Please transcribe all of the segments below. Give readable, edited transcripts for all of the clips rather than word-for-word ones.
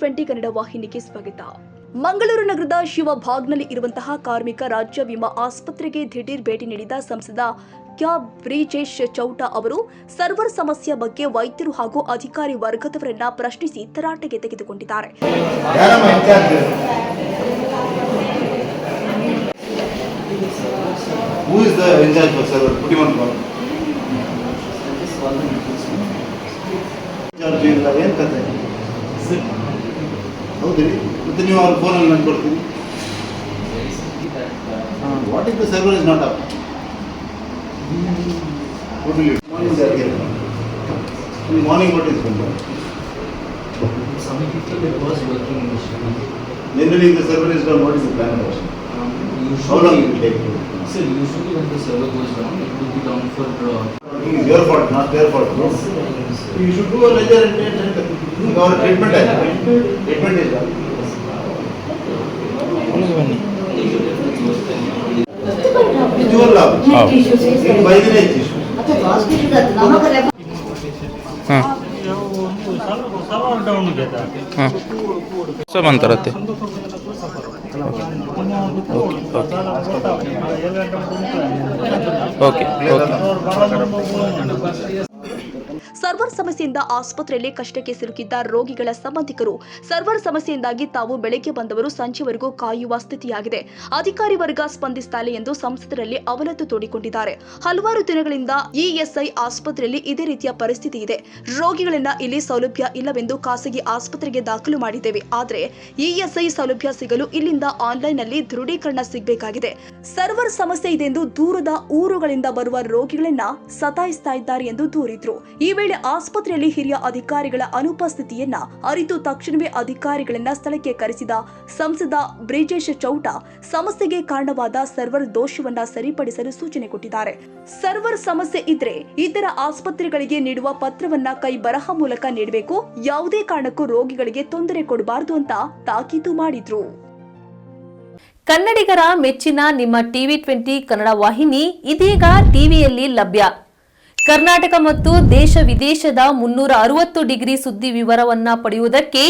TV20 Kannada ವಾಹಿನಿಗೆ ಸ್ವಾಗತ. ಮಂಗಳೂರು ನಗರದ ಶಿವಭಾಗ್ನಲ್ಲಿ ಇರುವಂತಹ ಕಾರ್ಮಿಕ ರಾಜ್ಯ ವಿಮಾ ಆಸ್ಪತ್ರೆಗೆ ದಿಢೀರ್ ಭೇಟಿ ನೀಡಿದ ಸಂಸದ ಬ್ರಿಜೇಶ್ ಚೌಟಾ ಅವರು ಸರ್ವರ್ ಸಮಸ್ಯೆ ಬಗ್ಗೆ ವೈದ್ಯರು ಹಾಗೂ ಅಧಿಕಾರಿ ವರ್ಗದವರನ್ನ ಪ್ರಶ್ನಿಸಿ ತರಾಟೆಗೆ ತೆಗೆದುಕೊಂಡಿದ್ದಾರೆ. Who is the in charge of server? Put him on call. Charge ಇಲ್ಲ ಏನು ಕತೆ? ಹೌದು ರೀ. ಮತ್ತೆ ನೀವು ಅವ್ರ ಫೋನಲ್ಲಿ ನಾನು ಕೊಡ್ತೀನಿ. What if the server is not up? What will you? Morning they are here. In the morning what is going on? Some people it was working initially. Generally if the server is down, what is the plan of action? How long it will take? Sir, usually when the server goes down, it will be down for. It is your fault, not their fault. No? Yes, sir. You should do a ledger and our treatment is done. It's your lab. You buy the next issue. सब अंतर रहते okay server ಸಮಸ್ಯೆಯಿಂದ ಆಸ್ಪತ್ರೆಯಲ್ಲಿ ಕಷ್ಟಕ್ಕೆ ಸಿಲುಕಿದ್ದ ರೋಗಿಗಳ ಸಂಬಂಧಿಕರು server ಸಮಸ್ಯೆಯಿಂದಾಗಿ ತಾವು ಬೆಳಗ್ಗೆ ಬಂದವರು ಸಂಜೆವರೆಗೂ ಕಾಯುವ ಸ್ಥಿತಿಯಾಗಿದೆ. ಅಧಿಕಾರಿ ವರ್ಗ ಸ್ಪಂದಿಸ್ತಾ ಇಲ್ಲ ಎಂದು ಸಂಸದರಲ್ಲಿ ಅವಲತ್ತು ತೋಡಿಕೊಂಡಿದ್ದಾರೆ. ಹಲವಾರು ದಿನಗಳಿಂದ ಇಎಸ್ಐ ಆಸ್ಪತ್ರೆಯಲ್ಲಿ ಇದೇ ರೀತಿಯ ಪರಿಸ್ಥಿತಿ ಇದೆ. ರೋಗಿಗಳಿಂದ ಇಲ್ಲಿ ಸೌಲಭ್ಯ ಇಲ್ಲವೆಂದು ಖಾಸಗಿ ಆಸ್ಪತ್ರೆಗೆ ದಾಖಲು ಮಾಡಿದ್ದೇವೆ. ಆದರೆ ಇಎಸ್ಐ ಸೌಲಭ್ಯ ಸಿಗಲು ಇಲ್ಲಿಂದ ಆನ್ಲೈನ್ ನಲ್ಲಿ ದೃಢೀಕರಣ ಸಿಗಬೇಕಾಗಿದೆ. ಸರ್ವರ್ ಸಮಸ್ಯೆ ಇದೆ ಎಂದು ದೂರದ ಊರುಗಳಿಂದ ಬರುವ ರೋಗಿಗಳನ್ನ ಸತಾಯಿಸ್ತಾ ಇದ್ದಾರೆ ಎಂದು ದೂರಿದ್ರು. ಈ ವೇಳೆ ಆಸ್ಪತ್ರೆಯಲ್ಲಿ ಹಿರಿಯ ಅಧಿಕಾರಿಗಳ ಅನುಪಸ್ಥಿತಿಯನ್ನ ಅರಿತು ತಕ್ಷಣವೇ ಅಧಿಕಾರಿಗಳನ್ನ ಸ್ಥಳಕ್ಕೆ ಕರೆಸಿದ ಸಂಸದ ಬ್ರಿಜೇಶ್ ಚೌಟಾ ಸಮಸ್ಯೆಗೆ ಕಾರಣವಾದ ಸರ್ವರ್ ದೋಷವನ್ನ ಸರಿಪಡಿಸಲು ಸೂಚನೆ ಕೊಟ್ಟಿದ್ದಾರೆ. ಸರ್ವರ್ ಸಮಸ್ಯೆ ಇದ್ರೆ ಇತರ ಆಸ್ಪತ್ರೆಗಳಿಗೆ ನೀಡುವ ಪತ್ರವನ್ನ ಕೈ ಬರಹ ಮೂಲಕ ನೀಡಬೇಕು. ಯಾವುದೇ ಕಾರಣಕ್ಕೂ ರೋಗಿಗಳಿಗೆ ತೊಂದರೆ ಕೊಡಬಾರದು ಅಂತ ತಾಕೀತು ಮಾಡಿದ್ರು. ಕನ್ನಡಿಗರ ಮೆಚ್ಚಿನ ನಿಮ್ಮ TV20 ಕನ್ನಡ ವಾಹಿನಿ ಇದೀಗ ಟಿವಿಯಲ್ಲಿ ಲಭ್ಯ. ಕರ್ನಾಟಕ ಮತ್ತು ದೇಶ ವಿದೇಶದ 360 ಡಿಗ್ರಿ ಸುದ್ದಿ ವಿವರವನ್ನ ಪಡೆಯುವುದಕ್ಕೆ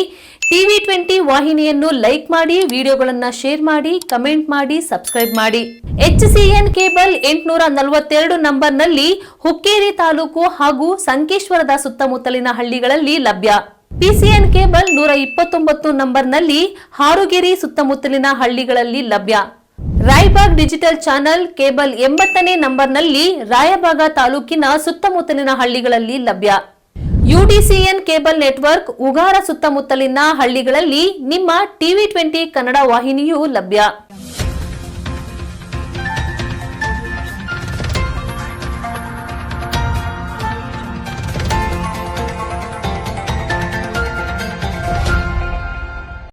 TV20 ವಾಹಿನಿಯನ್ನು ಲೈಕ್ ಮಾಡಿ, ವಿಡಿಯೋಗಳನ್ನು ಶೇರ್ ಮಾಡಿ, ಕಮೆಂಟ್ ಮಾಡಿ, ಸಬ್ಸ್ಕ್ರೈಬ್ ಮಾಡಿ. HCN ಕೇಬಲ್ 842 ನಂಬರ್ನಲ್ಲಿ ಹುಕ್ಕೇರಿ ತಾಲೂಕು ಹಾಗೂ ಸಂಕೇಶ್ವರದ ಸುತ್ತಮುತ್ತಲಿನ ಹಳ್ಳಿಗಳಲ್ಲಿ ಲಭ್ಯ. PCN ಕೇಬಲ್ 129 ನಂಬರ್ನಲ್ಲಿ ಹಾರುಗೆರೆ ಸುತ್ತಮುತ್ತಲಿನ ಹಳ್ಳಿಗಳಲ್ಲಿ ಲಭ್ಯ. ರಾಯಬಾಗ್ ಡಿಜಿಟಲ್ ಚಾನೆಲ್ ಕೇಬಲ್ 80ನೇ ನಂಬರ್ನಲ್ಲಿ ರಾಯಬಾಗ ತಾಲೂಕಿನ ಸುತ್ತಮುತ್ತಲಿನ ಹಳ್ಳಿಗಳಲ್ಲಿ ಲಭ್ಯ. UDCN ಕೇಬಲ್ ನೆಟ್ವರ್ಕ್ ಉಗಾರ ಸುತ್ತಮುತ್ತಲಿನ ಹಳ್ಳಿಗಳಲ್ಲಿ ನಿಮ್ಮ TV20 ಕನ್ನಡ ವಾಹಿನಿಯೂ ಲಭ್ಯ.